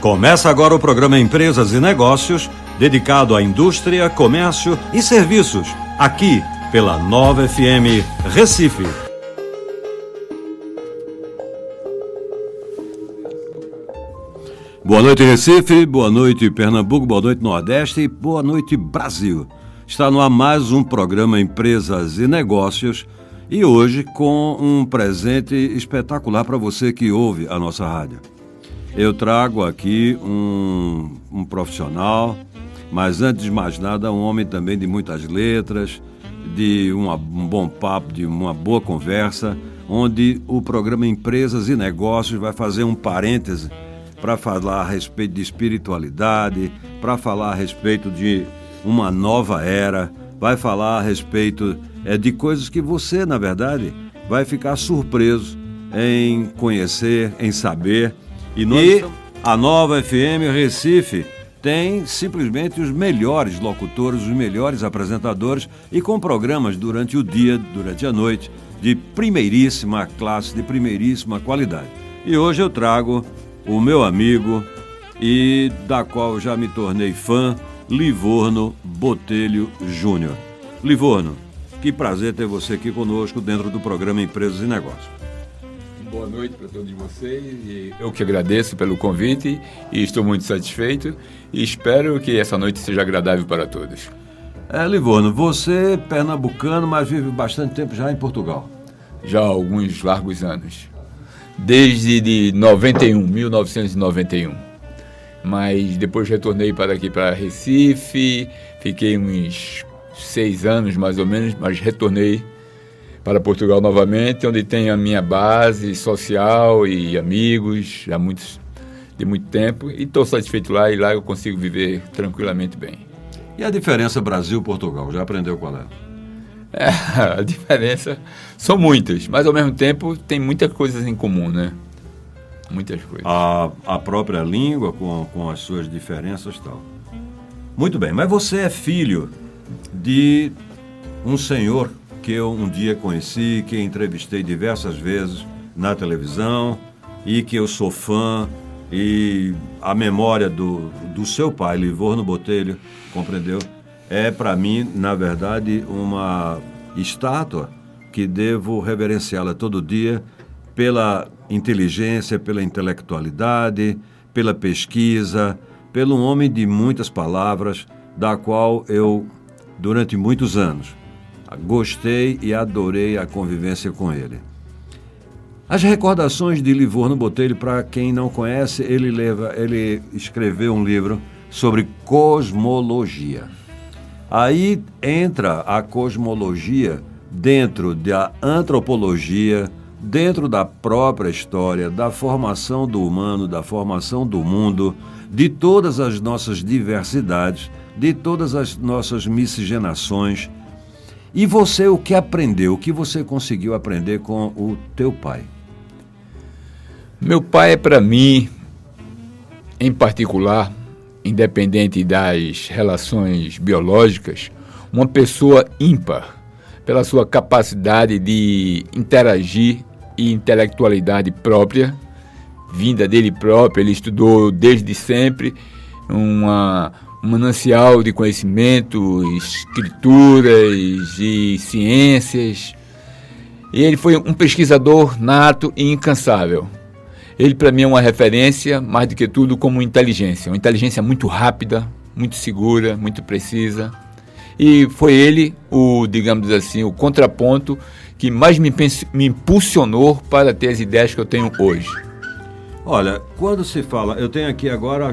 Começa agora o programa Empresas e Negócios, dedicado à indústria, comércio e serviços, aqui pela Nova FM Recife. Boa noite, Recife, boa noite, Pernambuco, boa noite, Nordeste e boa noite, Brasil. Está no ar mais um programa Empresas e Negócios e hoje com um presente espetacular para você que ouve a nossa rádio. Eu trago aqui um profissional, mas antes de mais nada, um homem também de muitas letras, de um bom papo, de uma boa conversa, onde o programa Empresas e Negócios vai fazer um parêntese para falar a respeito de espiritualidade, para falar a respeito de uma nova era, vai falar a respeito de coisas que você, na verdade, vai ficar surpreso em conhecer, em saber. E a Nova FM Recife tem simplesmente os melhores locutores, os melhores apresentadores e com programas durante o dia, durante a noite, de primeiríssima classe, de primeiríssima qualidade. E hoje eu trago o meu amigo e da qual já me tornei fã, Livorno Botelho Júnior. Livorno, que prazer ter você aqui conosco dentro do programa Empresas e Negócios. Boa noite para todos vocês, e eu que agradeço pelo convite e estou muito satisfeito e espero que essa noite seja agradável para todos. Livorno, você é pernambucano, mas vive bastante tempo já em Portugal. Já há alguns largos anos, desde 1991, mas depois retornei para aqui para Recife, fiquei uns 6 anos mais ou menos, mas retornei para Portugal novamente, onde tenho a minha base social e amigos de muito tempo, e estou satisfeito lá, e lá eu consigo viver tranquilamente bem. E a diferença Brasil-Portugal, já aprendeu qual é? A diferença são muitas, mas ao mesmo tempo tem muitas coisas em comum, né? Muitas coisas. A própria língua com as suas diferenças e tal. Muito bem, mas você é filho de um senhor que eu um dia conheci, que entrevistei diversas vezes na televisão e que eu sou fã, e a memória do seu pai, Livorno Botelho, compreendeu? É para mim, na verdade, uma estátua que devo reverenciá-la todo dia pela inteligência, pela intelectualidade, pela pesquisa, pelo homem de muitas palavras, da qual eu, durante muitos anos, gostei e adorei a convivência com ele. As recordações de Livorno Botelho, para quem não conhece, ele escreveu um livro sobre cosmologia. Aí entra a cosmologia dentro da antropologia, dentro da própria história, da formação do humano, da formação do mundo, de todas as nossas diversidades, de todas as nossas miscigenações. E você, o que aprendeu? O que você conseguiu aprender com o teu pai? Meu pai é, para mim, em particular, independente das relações biológicas, uma pessoa ímpar, pela sua capacidade de interagir e intelectualidade própria, vinda dele próprio. Ele estudou desde sempre um manancial de conhecimento, escrituras e ciências. E ele foi um pesquisador nato e incansável. Ele, para mim, é uma referência, mais do que tudo, como inteligência. Uma inteligência muito rápida, muito segura, muito precisa. E foi ele, digamos assim, o contraponto que mais me impulsionou para ter as ideias que eu tenho hoje. Olha, quando se fala... Eu tenho aqui agora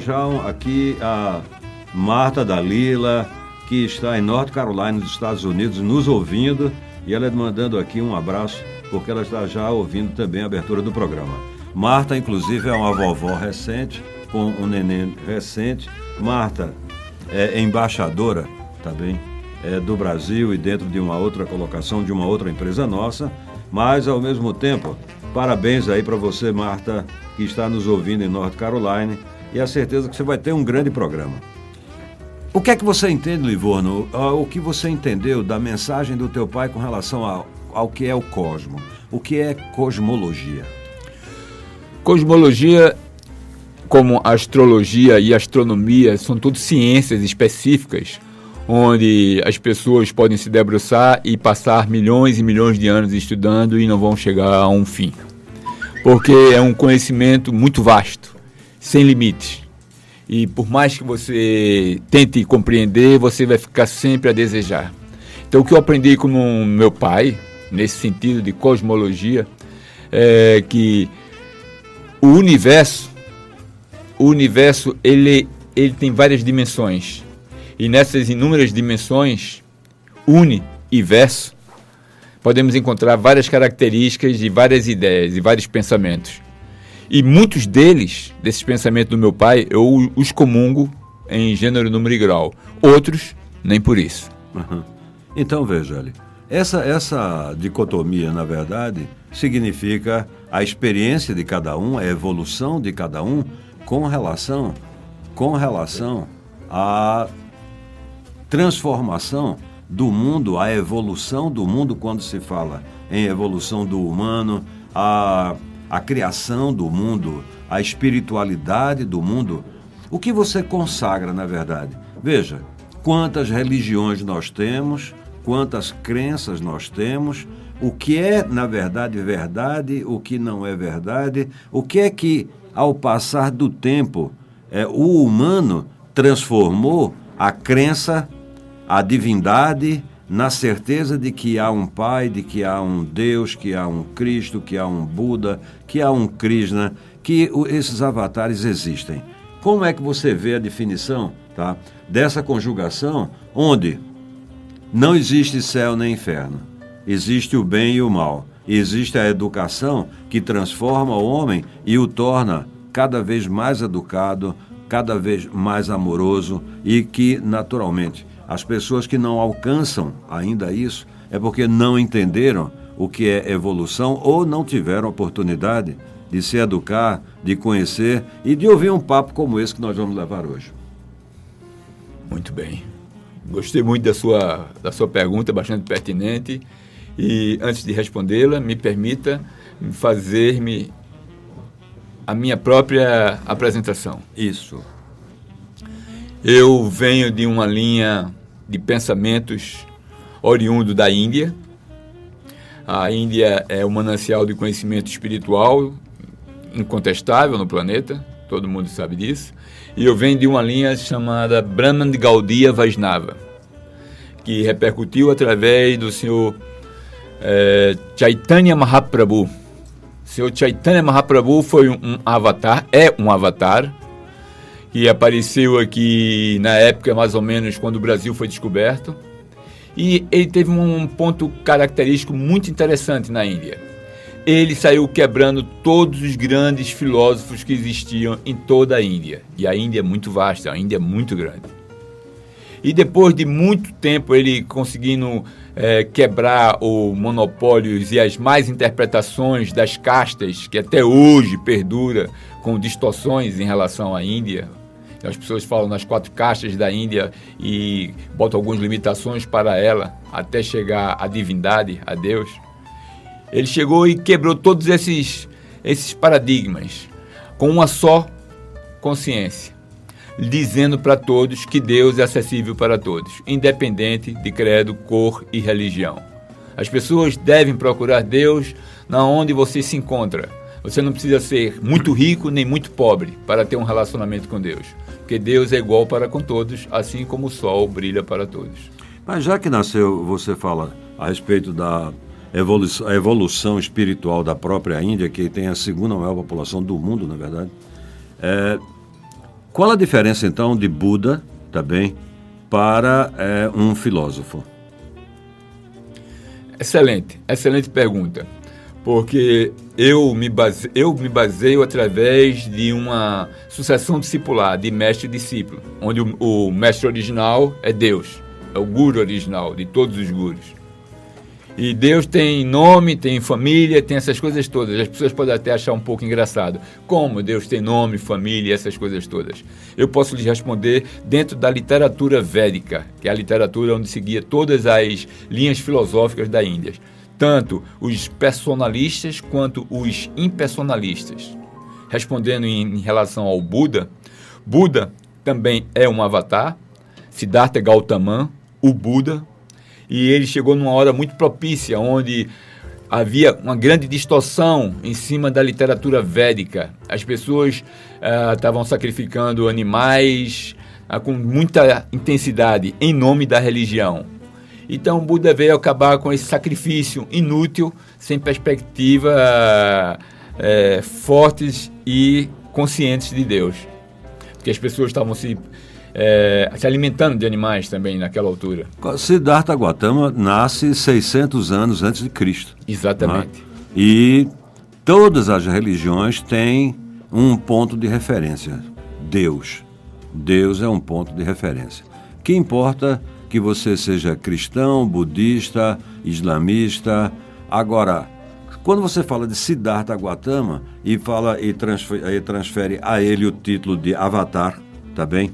a Marta Dalila, que está em North Carolina, nos Estados Unidos, nos ouvindo, e ela mandando aqui um abraço, porque ela está já ouvindo também a abertura do programa. Marta, inclusive, é uma vovó recente, com um neném recente. Marta é embaixadora, tá bem, do Brasil, e dentro de uma outra colocação de uma outra empresa nossa, mas, ao mesmo tempo, parabéns aí para você, Marta, que está nos ouvindo em North Carolina, e a certeza que você vai ter um grande programa. O que é que você entende, Livorno? O que você entendeu da mensagem do teu pai com relação ao que é o cosmo? O que é cosmologia? Cosmologia como a astrologia e a astronomia, são todas ciências específicas, onde as pessoas podem se debruçar e passar milhões e milhões de anos estudando e não vão chegar a um fim. Porque é um conhecimento muito vasto, sem limites. E por mais que você tente compreender, você vai ficar sempre a desejar. Então, o que eu aprendi com meu pai, nesse sentido de cosmologia, é que o universo ele tem várias dimensões. E nessas inúmeras dimensões, uni e verso, podemos encontrar várias características de várias ideias e vários pensamentos. E muitos desses pensamentos do meu pai, eu os comungo em gênero, número e grau. Outros, nem por isso. Uhum. Então, veja, Ali, essa dicotomia, na verdade, significa a experiência de cada um, a evolução de cada um com relação à transformação do mundo, a evolução do mundo, quando se fala em evolução do humano, a criação do mundo, a espiritualidade do mundo. O que você consagra, na verdade? Veja, quantas religiões nós temos, quantas crenças nós temos, o que é, na verdade, verdade, o que não é verdade, o que é que, ao passar do tempo, o humano transformou a crença, a divindade, na certeza de que há um Pai, de que há um Deus, que há um Cristo, que há um Buda, que há um Krishna, que esses avatares existem. Como é que você vê a definição, tá, dessa conjugação onde não existe céu nem inferno, existe o bem e o mal, existe a educação que transforma o homem e o torna cada vez mais educado, cada vez mais amoroso e que, naturalmente, as pessoas que não alcançam ainda isso é porque não entenderam o que é evolução ou não tiveram oportunidade de se educar, de conhecer e de ouvir um papo como esse que nós vamos levar hoje. Muito bem. Gostei muito da sua pergunta, bastante pertinente. E antes de respondê-la, me permita fazer-me a minha própria apresentação. Isso. Eu venho de uma linha de pensamentos oriundo da Índia. A Índia é um manancial de conhecimento espiritual incontestável no planeta, todo mundo sabe disso. E eu venho de uma linha chamada Brahman Gaudiya Vaishnava, que repercutiu através do senhor Chaitanya Mahaprabhu. O senhor Chaitanya Mahaprabhu foi um avatar, é um avatar, que apareceu aqui na época, mais ou menos, quando o Brasil foi descoberto. E ele teve um ponto característico muito interessante na Índia. Ele saiu quebrando todos os grandes filósofos que existiam em toda a Índia. E a Índia é muito vasta, a Índia é muito grande. E depois de muito tempo ele conseguindo quebrar os monopólios e as más interpretações das castas, que até hoje perdura com distorções em relação à Índia. As pessoas falam nas 4 castas da Índia e botam algumas limitações para ela, até chegar à divindade, a Deus. Ele chegou e quebrou todos esses paradigmas com uma só consciência, dizendo para todos que Deus é acessível para todos, independente de credo, cor e religião. As pessoas devem procurar Deus na onde você se encontra. Você não precisa ser muito rico nem muito pobre para ter um relacionamento com Deus, porque Deus é igual para com todos, assim como o sol brilha para todos. Mas já que você fala a respeito da evolução espiritual da própria Índia, que tem a segunda maior população do mundo, na verdade, qual a diferença, então, de Buda, também, para um filósofo? Excelente pergunta. Porque eu me baseio através de uma sucessão discipular de mestre e discípulo, onde o mestre original é Deus, é o guru original de todos os gurus. E Deus tem nome, tem família, tem essas coisas todas. As pessoas podem até achar um pouco engraçado. Como Deus tem nome, família, essas coisas todas? Eu posso lhes responder dentro da literatura védica, que é a literatura onde seguia todas as linhas filosóficas da Índia. Tanto os personalistas quanto os impersonalistas. respondendo em relação ao Buda, Buda também é um avatar, Siddhartha Gautama, o Buda, e ele chegou numa hora muito propícia, onde havia uma grande distorção em cima da literatura védica. As pessoas estavam sacrificando animais com muita intensidade em nome da religião. Então o Buda veio acabar com esse sacrifício inútil, sem perspectiva fortes e conscientes de Deus. Porque as pessoas estavam se alimentando de animais também naquela altura. Siddhartha Gautama nasce 600 anos antes de Cristo. Exatamente. E todas as religiões têm um ponto de referência: Deus. Deus é um ponto de referência. Que importa que você seja cristão, budista, islamista. Agora, quando você fala de Siddhartha Gautama e transfere a ele o título de avatar, tá bem?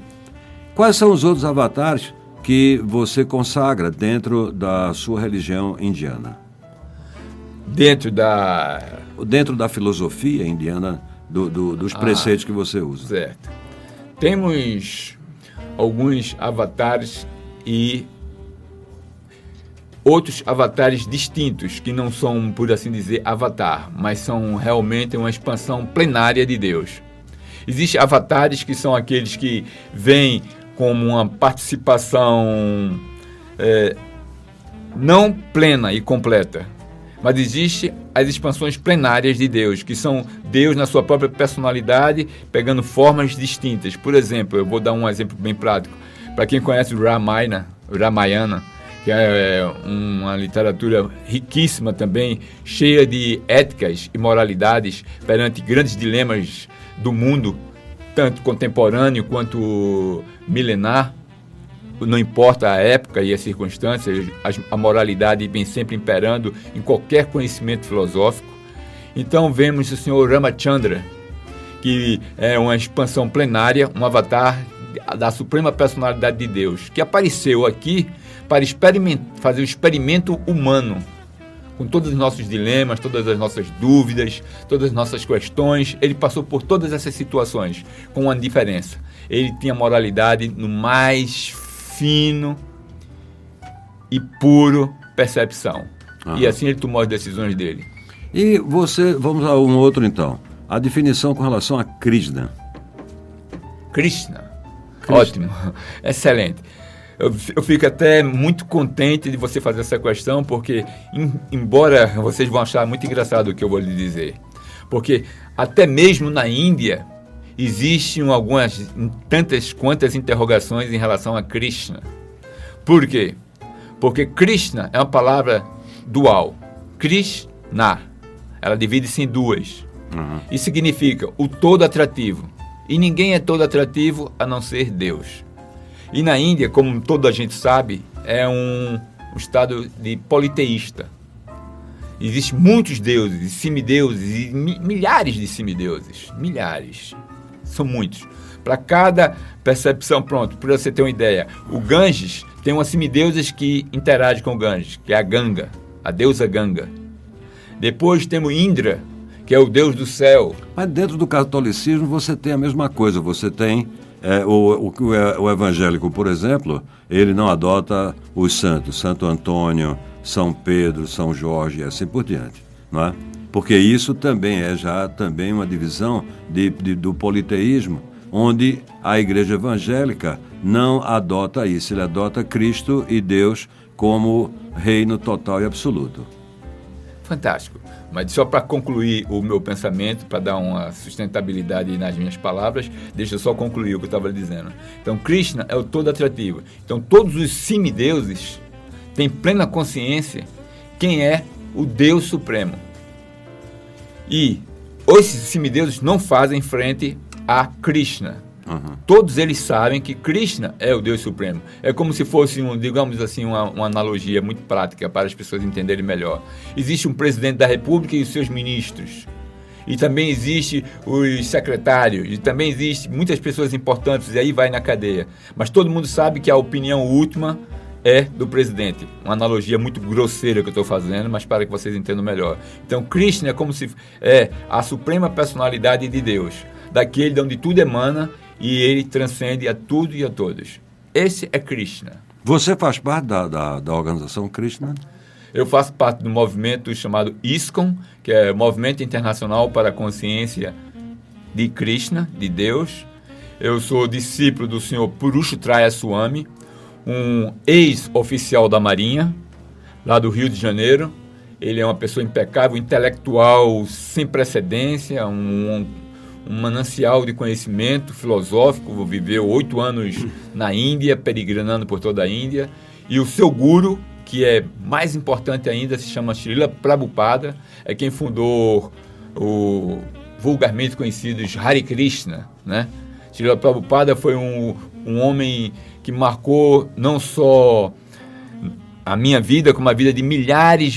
Quais são os outros avatares que você consagra dentro da sua religião indiana? Dentro da filosofia indiana, dos preceitos que você usa. Certo. Temos alguns avatares e outros avatares distintos, que não são, por assim dizer, avatar, mas são realmente uma expansão plenária de Deus. Existem avatares que são aqueles que vêm como uma participação não plena e completa, mas existem as expansões plenárias de Deus, que são Deus na sua própria personalidade, pegando formas distintas. Por exemplo, eu vou dar um exemplo bem prático. Para quem conhece o Ramayana, que é uma literatura riquíssima também, cheia de éticas e moralidades perante grandes dilemas do mundo, tanto contemporâneo quanto milenar. Não importa a época e as circunstâncias, a moralidade vem sempre imperando em qualquer conhecimento filosófico. Então vemos o Senhor Ramachandra, que é uma expansão plenária, um avatar da suprema personalidade de Deus, que apareceu aqui para fazer o experimento humano, com todos os nossos dilemas, todas as nossas dúvidas, todas as nossas questões. Ele passou por todas essas situações, com uma diferença: ele tinha moralidade no mais fino e puro percepção. E assim ele tomou as decisões dele. E vamos a um outro então. A definição com relação a Krishna. Krishna. Ótimo, excelente. Eu fico até muito contente de você fazer essa questão, porque, embora vocês vão achar muito engraçado o que eu vou lhe dizer, porque até mesmo na Índia existem tantas quantas interrogações em relação a Krishna. Por quê? Porque Krishna é uma palavra dual. Krishna, ela divide-se em duas. Isso significa o todo atrativo. E ninguém é todo atrativo a não ser Deus. E na Índia, como toda a gente sabe, é um estado de politeísta. Existem muitos deuses, semideuses, e milhares de semideuses. Milhares. São muitos. Para cada percepção, pronto, para você ter uma ideia, o Ganges tem uma semideusa que interage com o Ganges, que é a Ganga, a deusa Ganga. Depois temos Indra, que é o deus do céu. Mas dentro do catolicismo você tem a mesma coisa. Você tem o evangélico, por exemplo, ele não adota os santos, Santo Antônio, São Pedro, São Jorge e assim por diante, não é? Porque isso também é também uma divisão do politeísmo, onde a igreja evangélica não adota isso. Ele adota Cristo e Deus como reino total e absoluto. Fantástico. Mas só para concluir o meu pensamento, para dar uma sustentabilidade nas minhas palavras, deixa eu só concluir o que eu estava dizendo. Então, Krishna é o todo atrativo. Então, todos os semideuses têm plena consciência quem é o Deus Supremo. E esses semideuses não fazem frente a Krishna. Todos eles sabem que Krishna é o Deus Supremo. É como se fosse, digamos assim, uma analogia muito prática para as pessoas entenderem melhor. Existe um presidente da República e os seus ministros. E também existe os secretários. E também existe muitas pessoas importantes, e aí vai na cadeia. Mas todo mundo sabe que a opinião última é do presidente. Uma analogia muito grosseira que eu estou fazendo, mas para que vocês entendam melhor. Então, Krishna é como se é a suprema personalidade de Deus, daquele de onde tudo emana e ele transcende a tudo e a todos. Esse é Krishna. Você faz parte da organização Krishna? Eu faço parte do movimento chamado ISKCON, que é o Movimento Internacional para a Consciência de Krishna, de Deus. Eu sou discípulo do senhor Purushottaya Swami, um ex-oficial da Marinha, lá do Rio de Janeiro. Ele é uma pessoa impecável, intelectual, sem precedência, um manancial de conhecimento filosófico. Viveu 8 anos na Índia, peregrinando por toda a Índia. E o seu guru, que é mais importante ainda, se chama Srila Prabhupada, é quem fundou o vulgarmente conhecido Hare Krishna, né? Srila Prabhupada foi um homem que marcou não só a minha vida, como a vida de milhares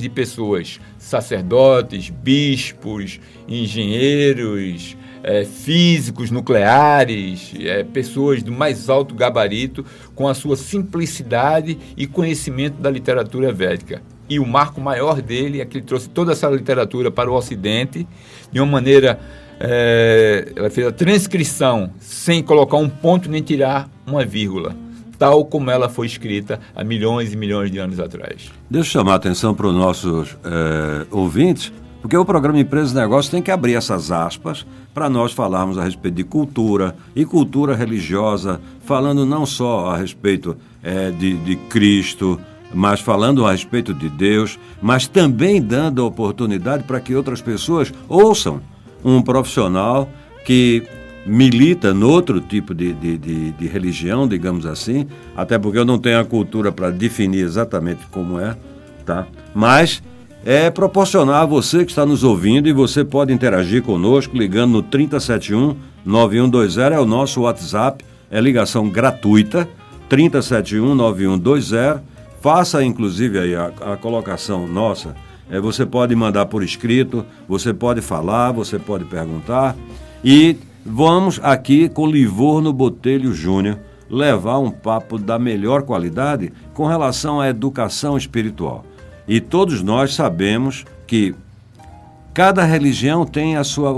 de pessoas, sacerdotes, bispos, engenheiros, físicos nucleares, pessoas do mais alto gabarito, com a sua simplicidade e conhecimento da literatura védica. E o marco maior dele é que ele trouxe toda essa literatura para o Ocidente de uma maneira... ela fez a transcrição sem colocar um ponto nem tirar uma vírgula, tal como ela foi escrita há milhões e milhões de anos atrás. Deixa eu chamar a atenção para os nossos ouvintes, porque o programa Empresas e Negócios tem que abrir essas aspas para nós falarmos a respeito de cultura e cultura religiosa, falando não só a respeito de Cristo, mas falando a respeito de Deus, mas também dando a oportunidade para que outras pessoas ouçam um profissional que milita em outro tipo de religião, digamos assim, até porque eu não tenho a cultura para definir exatamente como é, tá? Mas é proporcionar a você que está nos ouvindo, e você pode interagir conosco ligando no 3071-9120, é o nosso WhatsApp, é ligação gratuita, 3071-9120, faça inclusive aí a colocação nossa. Você pode mandar por escrito, você pode falar, você pode perguntar. E vamos aqui com Livorno Botelho Júnior levar um papo da melhor qualidade com relação à educação espiritual. E todos nós sabemos que cada religião tem a sua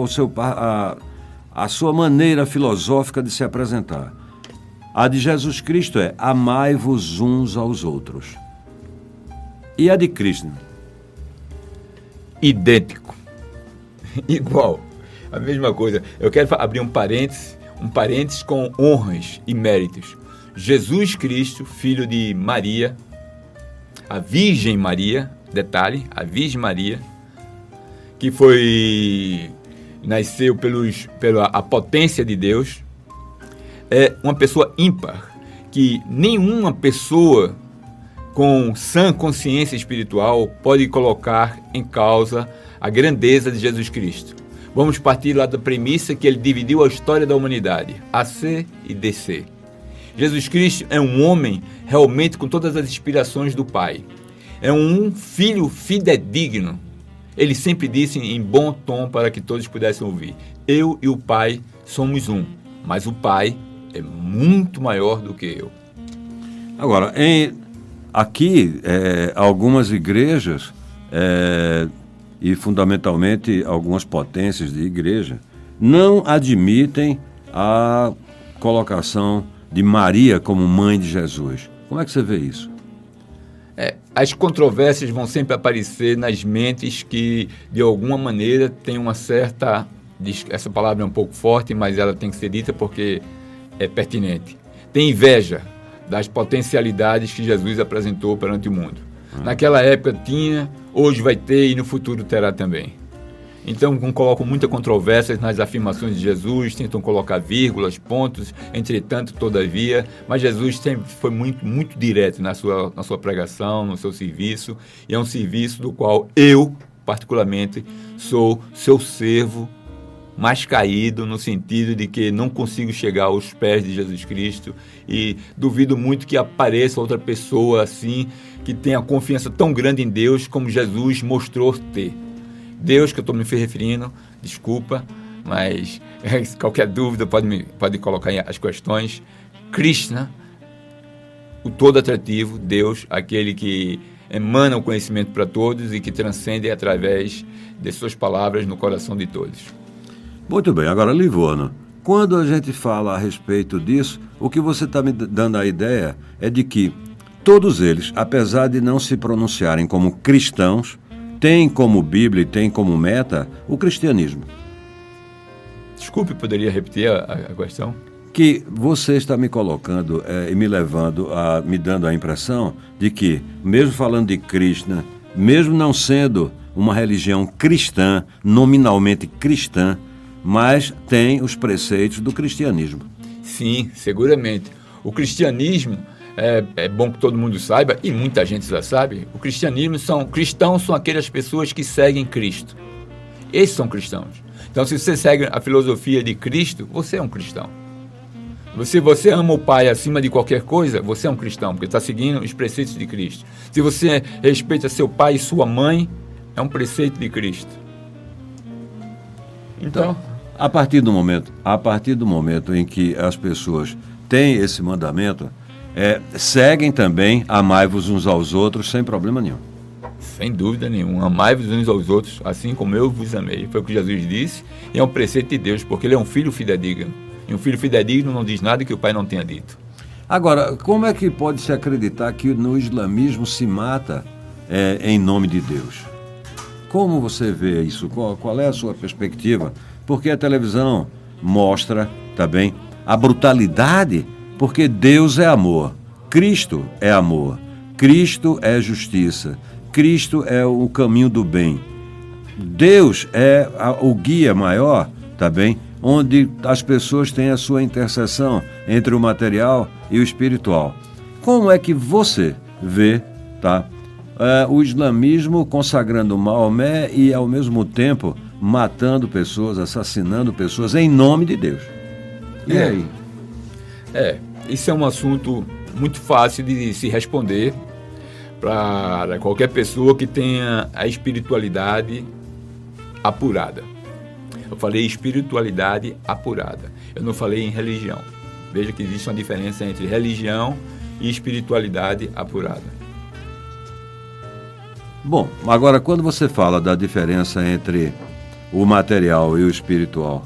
maneira filosófica de se apresentar. A de Jesus Cristo é: amai-vos uns aos outros. E a de Krishna? Idêntico, igual, a mesma coisa. Eu quero abrir um parênteses com honras e méritos. Jesus Cristo, filho de Maria, a Virgem Maria, detalhe, a Virgem Maria, que nasceu pela potência de Deus, é uma pessoa ímpar, que nenhuma pessoa com sã consciência espiritual pode colocar em causa a grandeza de Jesus Cristo. Vamos partir lá da premissa que ele dividiu a história da humanidade, AC e DC. Jesus Cristo é um homem realmente com todas as inspirações do Pai. É um filho fidedigno. Ele sempre disse em bom tom para que todos pudessem ouvir: eu e o Pai somos um, mas o Pai é muito maior do que eu. Agora, aqui, algumas igrejas, e fundamentalmente algumas potências de igreja, não admitem a colocação de Maria como mãe de Jesus. Como é que você vê isso? As controvérsias vão sempre aparecer nas mentes que, de alguma maneira, tem uma certa... Essa palavra é um pouco forte, mas ela tem que ser dita porque é pertinente. Tem inveja das potencialidades que Jesus apresentou perante o mundo. Naquela época tinha, hoje vai ter e no futuro terá também. Então colocam muita controvérsia nas afirmações de Jesus, tentam colocar vírgulas, pontos, entretanto, todavia, mas Jesus sempre foi muito, muito direto na sua pregação, no seu serviço, e é um serviço do qual eu, particularmente, sou seu servo mais caído, no sentido de que não consigo chegar aos pés de Jesus Cristo, e duvido muito que apareça outra pessoa assim, que tenha confiança tão grande em Deus como Jesus mostrou ter. Deus, que eu estou me referindo, desculpa, mas qualquer dúvida pode colocar as questões. Krishna, o todo atrativo, Deus, aquele que emana o conhecimento para todos e que transcende através de suas palavras no coração de todos. Muito bem, agora, Livorno, quando a gente fala a respeito disso, o que você está me dando a ideia é de que todos eles, apesar de não se pronunciarem como cristãos, têm como Bíblia e têm como meta o cristianismo. Desculpe, poderia repetir a questão? Que você está me colocando e me levando, me dando a impressão de que, mesmo falando de Krishna, mesmo não sendo uma religião cristã, nominalmente cristã, mas tem os preceitos do cristianismo. Sim, seguramente. O cristianismo, é bom que todo mundo saiba, e muita gente já sabe, cristãos são aquelas pessoas que seguem Cristo. Esses são cristãos. Então, se você segue a filosofia de Cristo, você é um cristão. Se você ama o Pai acima de qualquer coisa, você é um cristão, porque está seguindo os preceitos de Cristo. Se você respeita seu pai e sua mãe, é um preceito de Cristo. Então, a partir do momento em que as pessoas têm esse mandamento, seguem também, amai-vos uns aos outros, sem problema nenhum. Sem dúvida nenhuma, amai-vos uns aos outros, assim como eu vos amei. Foi o que Jesus disse, e é um preceito de Deus, porque ele é um filho fidedigno. E um filho fidedigno não diz nada que o pai não tenha dito. Agora, como é que pode se acreditar que no islamismo se mata em nome de Deus? Como você vê isso? Qual é a sua perspectiva? Porque a televisão mostra também a brutalidade, porque Deus é amor, Cristo é amor, Cristo é justiça, Cristo é o caminho do bem. Deus é o guia maior, tá bem? Onde as pessoas têm a sua interseção entre o material e o espiritual. Como é que você vê, tá, o islamismo consagrando Maomé e, ao mesmo tempo, matando pessoas, assassinando pessoas em nome de Deus? E aí? Isso é um assunto muito fácil de se responder para qualquer pessoa que tenha a espiritualidade apurada. Eu falei espiritualidade apurada. Eu não falei em religião. Veja que existe uma diferença entre religião e espiritualidade apurada. Bom, agora quando você fala da diferença entre o material e o espiritual,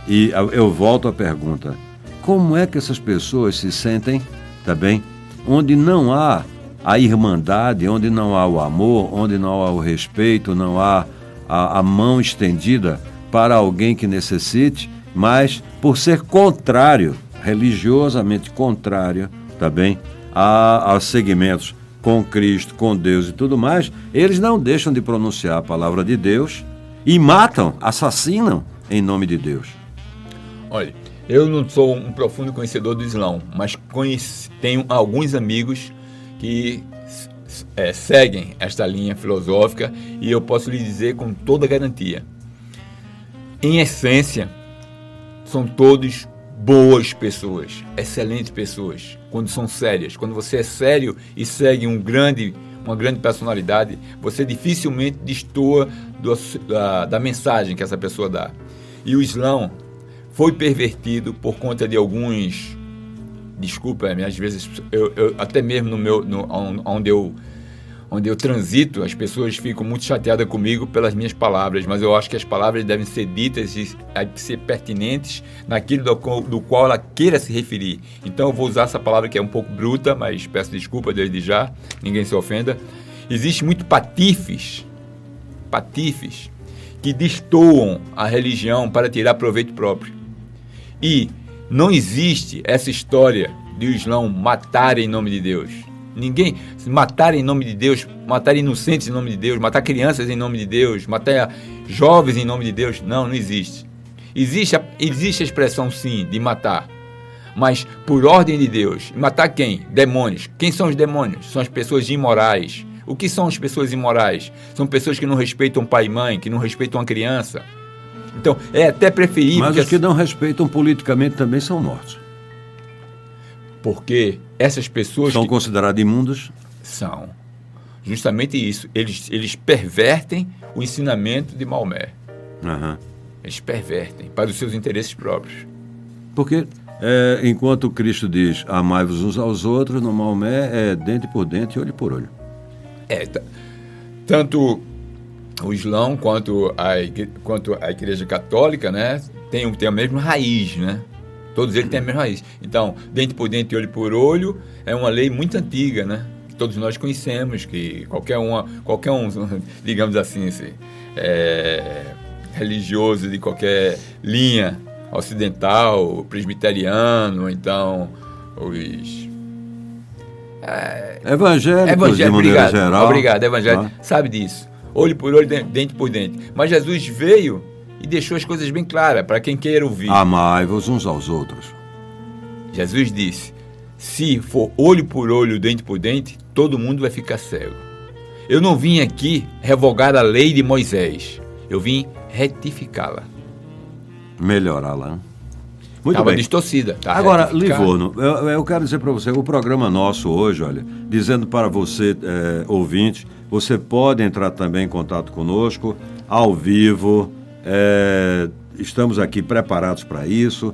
e eu volto à pergunta, como é que essas pessoas se sentem, tá bem, onde não há a irmandade, onde não há o amor, onde não há o respeito, não há a mão estendida para alguém que necessite, mas por ser contrário, religiosamente contrário, tá bem, aos segmentos com Cristo, com Deus e tudo mais, eles não deixam de pronunciar a palavra de Deus e matam, assassinam em nome de Deus. Olha, eu não sou um profundo conhecedor do Islã, mas tenho alguns amigos que seguem esta linha filosófica e eu posso lhe dizer com toda garantia, em essência, são todos boas pessoas, excelentes pessoas, quando são sérias. Quando você é sério e segue uma grande personalidade, você dificilmente destoa da mensagem que essa pessoa dá. E o Islã foi pervertido por conta de alguns... Desculpa, às vezes, eu até mesmo onde eu transito, as pessoas ficam muito chateadas comigo pelas minhas palavras, mas eu acho que as palavras devem ser ditas e ser pertinentes naquilo do qual ela queira se referir. Então eu vou usar essa palavra que é um pouco bruta, mas peço desculpa desde já, ninguém se ofenda. Existem muitos patifes que destoam a religião para tirar proveito próprio. E não existe essa história de o Islã matar em nome de Deus. Ninguém matar em nome de Deus, matar inocentes em nome de Deus, matar crianças em nome de Deus, matar jovens em nome de Deus. Não existe. Existe a expressão, sim, de matar, mas por ordem de Deus. Matar quem? Demônios. Quem são os demônios? São as pessoas imorais. O que são as pessoas imorais? São pessoas que não respeitam pai e mãe, que não respeitam a criança. Então, é até preferível... Mas os que não respeitam politicamente também são mortos. Porque essas pessoas... São considerados imundos? São. Justamente isso. Eles pervertem o ensinamento de Maomé. Uhum. Eles pervertem para os seus interesses próprios. Porque enquanto Cristo diz, amai-vos uns aos outros, no Maomé é dente por dente e olho por olho. Tanto o Islã quanto a Igreja Católica, né, tem a mesma raiz, né? Todos eles têm a mesma raiz. Então, dente por dente e olho por olho é uma lei muito antiga, né? Que todos nós conhecemos, que qualquer um, digamos assim, religioso de qualquer linha ocidental, presbiteriano, então os evangélicos de maneira geral. Obrigado, evangélico, sabe disso. Olho por olho, dente por dente. Mas Jesus veio e deixou as coisas bem claras para quem queira ouvir. Amai-vos uns aos outros. Jesus disse, se for olho por olho, dente por dente, todo mundo vai ficar cego. Eu não vim aqui revogar a lei de Moisés, eu vim retificá-la. Melhorá-la. Muito Estava bem. distorcida. Agora, Livorno, eu quero dizer para você, o programa nosso hoje, olha, dizendo para você, ouvinte, você pode entrar também em contato conosco, ao vivo, estamos aqui preparados para isso,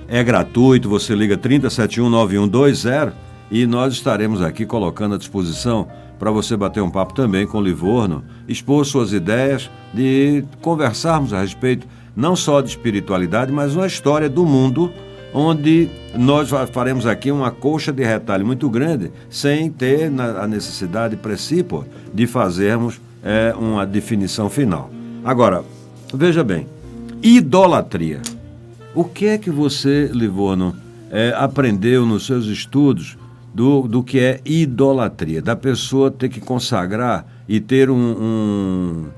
é gratuito, você liga 30719120 e nós estaremos aqui colocando à disposição para você bater um papo também com o Livorno, expor suas ideias, de conversarmos a respeito não só de espiritualidade, mas uma história do mundo, onde nós faremos aqui uma colcha de retalho muito grande, sem ter a necessidade precípua de fazermos uma definição final. Agora, veja bem, idolatria. O que é que você, Livorno, aprendeu nos seus estudos do que é idolatria? Da pessoa ter que consagrar e ter um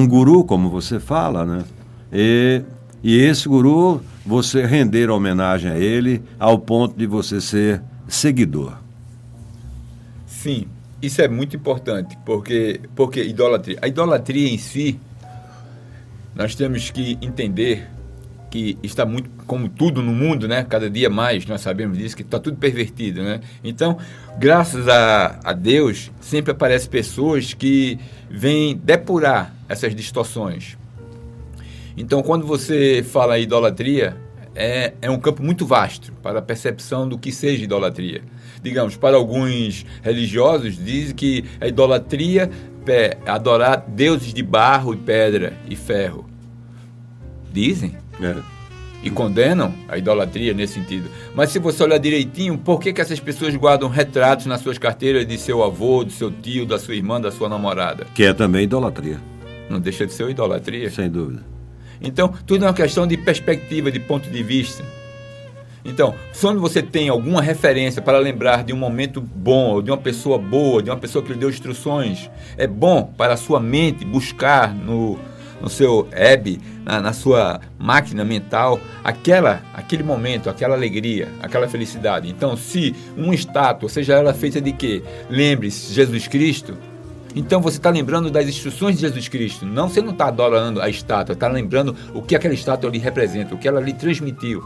guru, como você fala, né? E esse guru, você render homenagem a ele ao ponto de você ser seguidor. Sim, isso é muito importante, porque idolatria. A idolatria em si, nós temos que entender que está muito, como tudo no mundo, né? Cada dia mais nós sabemos disso, que está tudo pervertido, né? Então, graças a Deus, sempre aparecem pessoas que vêm depurar essas distorções. Então, quando você fala em idolatria, é um campo muito vasto para a percepção do que seja idolatria. Digamos, para alguns religiosos, dizem que a idolatria é adorar deuses de barro e pedra e ferro. Dizem. E condenam a idolatria nesse sentido. Mas se você olhar direitinho, por que essas pessoas guardam retratos nas suas carteiras de seu avô, do seu tio, da sua irmã, da sua namorada? Que é também idolatria. Não deixa de ser idolatria. Sem dúvida. Então, tudo é uma questão de perspectiva, de ponto de vista. Então, quando você tem alguma referência para lembrar de um momento bom, ou de uma pessoa boa, de uma pessoa que lhe deu instruções, é bom para a sua mente buscar no seu web, na sua máquina mental, aquele momento, aquela alegria, aquela felicidade. Então, se uma estátua, seja ela feita de quê? Lembre-se, Jesus Cristo. Então você está lembrando das instruções de Jesus Cristo. Não, você não está adorando a estátua, está lembrando o que aquela estátua lhe representa, o que ela lhe transmitiu.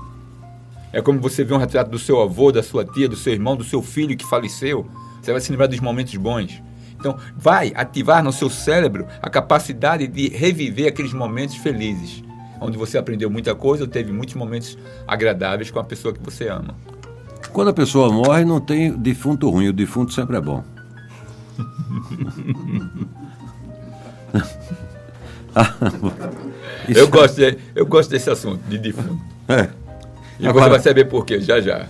É como você vê um retrato do seu avô, da sua tia, do seu irmão, do seu filho que faleceu. Você vai se lembrar dos momentos bons. Então vai ativar no seu cérebro a capacidade de reviver aqueles momentos felizes, onde você aprendeu muita coisa ou teve muitos momentos agradáveis com a pessoa que você ama. Quando a pessoa morre, não tem defunto ruim, o defunto sempre é bom. Eu gosto desse assunto de defunto. E agora, você vai saber por quê, já.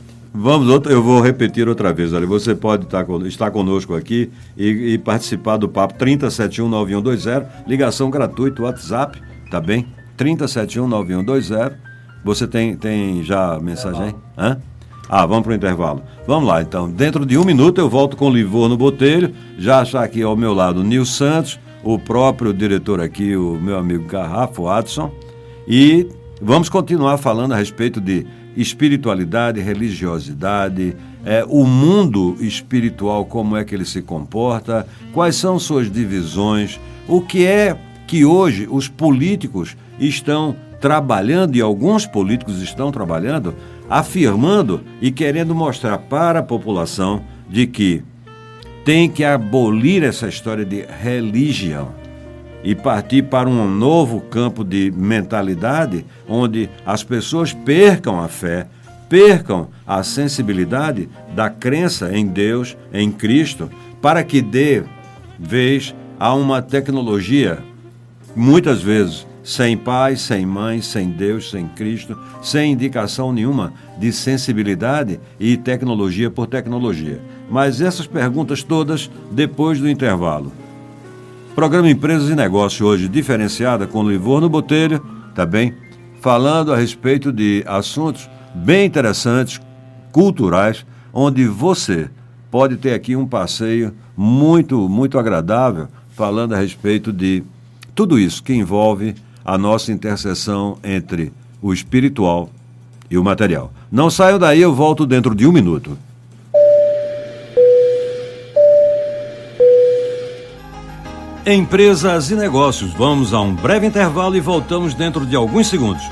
Eu vou repetir outra vez. Olha, você pode estar conosco aqui e participar do papo 30719120, ligação gratuita, WhatsApp, tá bem? 30719120. Você tem já mensagem aí? Vamos para o intervalo. Vamos lá, então. Dentro de 1 minuto eu volto com o Livorno Botelho. Já está aqui ao meu lado o Nil Santos, o próprio diretor aqui, o meu amigo Garrafo Adson. E vamos continuar falando a respeito de espiritualidade, religiosidade, o mundo espiritual, como é que ele se comporta, quais são suas divisões, o que é que hoje os políticos estão trabalhando, e alguns políticos estão trabalhando, afirmando e querendo mostrar para a população de que tem que abolir essa história de religião e partir para um novo campo de mentalidade onde as pessoas percam a fé percam a sensibilidade da crença em Deus, em Cristo, para que dê vez a uma tecnologia, muitas vezes, sem pai, sem mãe, sem Deus, sem Cristo, sem indicação nenhuma de sensibilidade e tecnologia por tecnologia. Mas essas perguntas todas depois do intervalo. Programa Empresas e Negócios hoje diferenciada com Livorno Botelho, tá bem? Falando a respeito de assuntos bem interessantes, culturais, onde você pode ter aqui um passeio muito agradável, falando a respeito de tudo isso que envolve a nossa interseção entre o espiritual e o material. Não saiam daí, eu volto dentro de 1 minuto. Empresas e Negócios. Vamos a um breve intervalo e voltamos dentro de alguns segundos.